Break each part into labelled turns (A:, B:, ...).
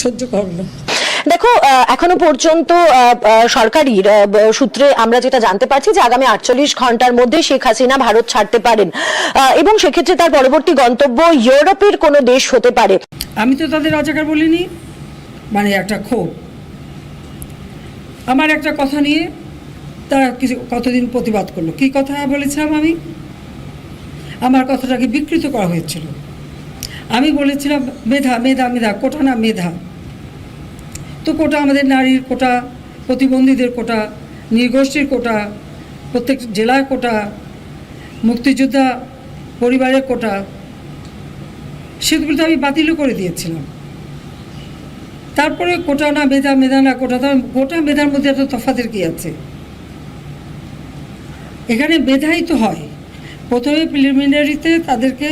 A: সহ্য করো না।
B: দেখো, এখনো পর্যন্ত সরকারি সূত্রে আমরা যেটা জানতে পারছি যে আগামী 48 ঘন্টার মধ্যে শেখ হাসিনা ভারত ছাড়তে পারেন এবং সেক্ষেত্রে তার পরবর্তী গন্তব্য ইউরোপের কোনো দেশ হতে পারে।
A: আমি তো তাদের রাজাকার বলিনি, মানে একটা ক্ষোভ। আমার একটা কথা নিয়ে তারা কিছু কতদিন প্রতিবাদ করলো। কি কথা বলেছিলাম আমি? আমার কথাটাকে বিকৃত করা হয়েছিল। আমি বলেছিলাম মেধা মেধা মেধা, কোটা না মেধা। তো কোটা আমাদের নারীর কোটা, প্রতিবন্ধীদের কোটা, নৃগোষ্ঠীর কোটা, প্রত্যেক জেলার কোটা, মুক্তিযোদ্ধা পরিবারের কোটা, সেগুলো তো আমি বাতিলও করে দিয়েছিলাম। তারপরে কোটা না মেধা, মেধা না কোটা, কোটা মেধার মধ্যে এত তফাতের কী আছে? এখানে মেধাই তো হয়। প্রথমে প্রিলিমিনারিতে তাদেরকে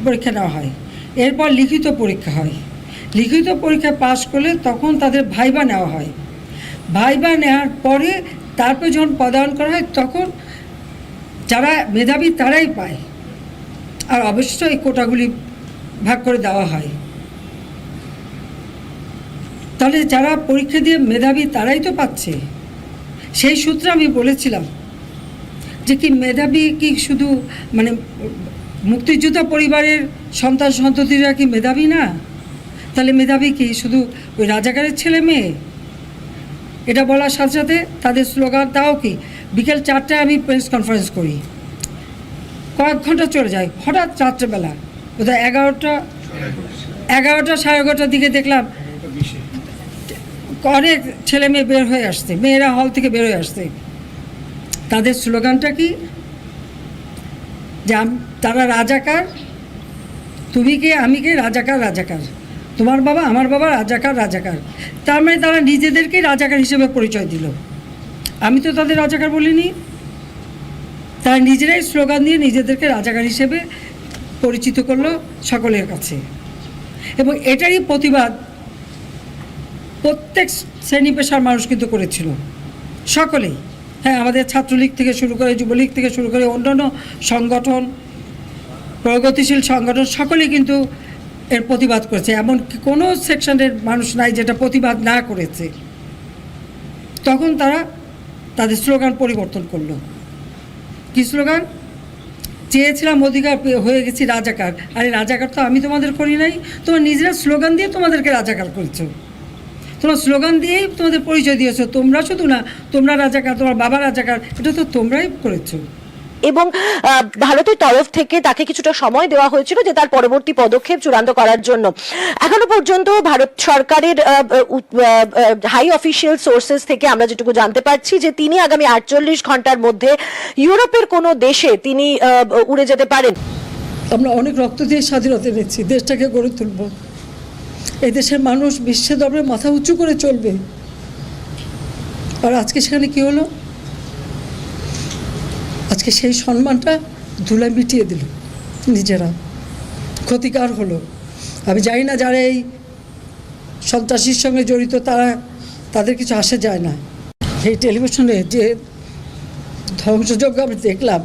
A: পরীক্ষা নেওয়া হয়, এরপর লিখিত পরীক্ষা হয়। লিখিত পরীক্ষা পাশ করলে তখন তাদের ভাইবা নেওয়া হয়। ভাইবা নেওয়ার পরে তারপর যখন পদায়ন করা হয় তখন যারা মেধাবী তারাই পায়, আর অবশ্যই এই কোটাগুলি ভাগ করে দেওয়া হয়। তাহলে যারা পরীক্ষা দিয়ে মেধাবী তারাই তো পাচ্ছে। সেই সূত্রে আমি বলেছিলাম যে কি মেধাবী কি শুধু মানে মুক্তিযোদ্ধা পরিবারের সন্তান সন্ততিরা কি মেধাবী না? তাহলে মেধাবী কি শুধু ওই রাজাকারের ছেলে মেয়ে? এটা বলার সাথে সাথে তাদের স্লোগান, তাও কি বিকেল 4টায় আমি প্রেস কনফারেন্স করি, কয়েক ঘন্টা চলে যায়, হঠাৎ রাত্রেবেলা বোধহয় 11টা 11:30 দিকে দেখলাম অনেক ছেলে মেয়ে বের হয়ে আসছে, মেয়েরা হল থেকে বের হয়ে আসছে। তাদের স্লোগানটা কি? যে তারা রাজাকার, তুমি কে আমি কে, রাজাকার রাজাকার, তোমার বাবা আমার বাবা, রাজাকার রাজাকার। তার মানে তারা নিজেদেরকেই রাজাকার হিসেবে পরিচয় দিল। আমি তো তাদের রাজাকার বলিনি। তারা নিজেরাই স্লোগান দিয়ে নিজেদেরকে রাজাকার হিসেবে পরিচিত করলো সকলের কাছে। এবং এটারই প্রতিবাদ প্রত্যেক শ্রেণী পেশার মানুষ কিন্তু করেছিল, সকলেই। হ্যাঁ, আমাদের ছাত্রলীগ থেকে শুরু করে, যুবলীগ থেকে শুরু করে অন্যান্য সংগঠন, প্রগতিশীল সংগঠন, সকলেই কিন্তু এর প্রতিবাদ করেছে। এমন কোনো সেকশনের মানুষ নাই যেটা প্রতিবাদ না করেছে। তখন তারা তাদের স্লোগান পরিবর্তন করলো। কী স্লোগান? চেয়েছিলাম অধিকার, হয়ে গেছি রাজাকার। আরে রাজাকার তো আমি তোমাদের করি নাই, তোমার নিজেরা স্লোগান দিয়ে তোমাদেরকে রাজাকার করেছো। তোমরা স্লোগান দিয়েই তোমাদের পরিচয় দিয়েছো। তোমরা শুধু না, তোমরা রাজাকার, তোমার বাবা রাজাকার, এটা তো তোমরাই করেছো।
B: এবং ভারতের তরফ থেকে তাকে কিছুটা সময় দেওয়া হয়েছিল যে তার পরবর্তী পদক্ষেপ চূড়ান্ত করার জন্য। এখনো পর্যন্ত ভারত সরকারের হাই অফিসিয়াল সোর্সেস থেকে আমরা যেটুকু জানতে পারছি যে তিনি আগামী 48 ঘন্টার মধ্যে ইউরোপের কোনো দেশে তিনি উড়ে যেতে পারেন।
A: আমরা অনেক রক্ত দিয়ে স্বাধীনতা এনেছি, দেশটাকে গড়ে তুলব। এই দেশের মানুষ বিশ্বের দরবারে মাথা উঁচু করে চলবে। আর আজকে সেখানে কি হলো? আজকে সেই সম্মানটা ধুলায় মিটিয়ে দিল, নিজেরা ক্ষতিকার হলো। আমি জানি না যারা এই সন্ত্রাসীর সঙ্গে জড়িত তাদের কিছু আসে যায় না। এই টেলিভিশনে যে ধ্বংসযজ্ঞ আমি দেখলাম,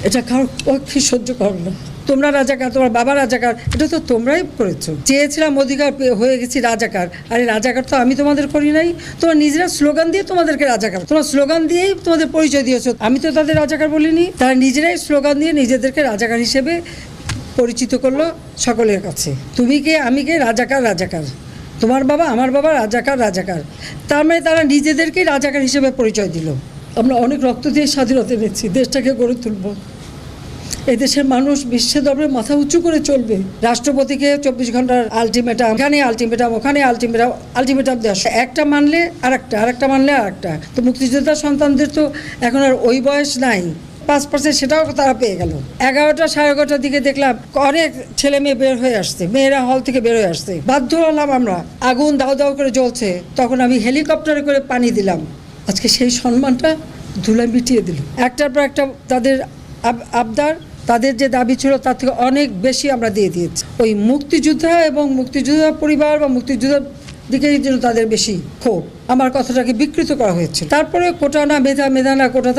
A: এটা কারোর পক্ষে সহ্য করো না। তোমরা রাজাকার, তোমার বাবা রাজাকার, এটা তো তোমরাই করেছো। চেয়েছিলাম অধিকার, হয়ে গেছি রাজাকার। আরে রাজাকার তো আমি তোমাদের করি নাই, তোমার নিজেরা স্লোগান দিয়ে তোমাদেরকে রাজাকার, তোমার স্লোগান দিয়েই তোমাদের পরিচয় দিয়েছো। আমি তো তাদের রাজাকার বলিনি। তারা নিজেরাই স্লোগান দিয়ে নিজেদেরকে রাজাকার হিসেবে পরিচিত করলো সকলের কাছে। তুমি কে আমি কে, রাজাকার রাজাকার, তোমার বাবা আমার বাবা, রাজাকার রাজাকার। তার মানে তারা নিজেদেরকেই রাজাকার হিসেবে পরিচয় দিল। আমরা অনেক রক্ত দিয়ে স্বাধীনতা এনেছি, দেশটাকে গড়ে তুলব। এই দেশের মানুষ বিশ্বের দরবারে মাথা উঁচু করে চলবে। রাষ্ট্রপতিকে 24 ঘন্টার আলটিমেটাম, এখানে আলটিমেটাম, ওখানে আলটিমেটাম দেওয়া, একটা মানলে আরেকটা মানলে আরেকটা। তো মুক্তিযোদ্ধার সন্তানদের তো এখন আর ওই বয়স নাই, 5% সেটাও তারা পেয়ে গেল। 11:30 দিকে দেখলাম অনেক ছেলে মেয়ে বের হয়ে আসছে, মেয়েরা হল থেকে বের হয়ে আসছে। বাধ্য হলাম আমরা, আগুন দাও দাও করে জ্বলছে, তখন আমি হেলিকপ্টারে করে পানি দিলাম। আজকে সেই সম্মানটা ধুলায় মিটিয়ে দিল। একটার পর একটা তাদের আবদার, তাদের যে দাবি ছিল তার থেকে অনেক বেশি আমরা দিয়ে দিয়েছি। ওই মুক্তিযোদ্ধা এবং মুক্তিযোদ্ধা পরিবার বা মুক্তিযোদ্ধার দিকেই যেন তাদের বেশি ক্ষোভ। আমার কথাটাকে বিকৃত করা হয়েছিল। তারপরে কোটা না মেধা, মেধা না কোটা,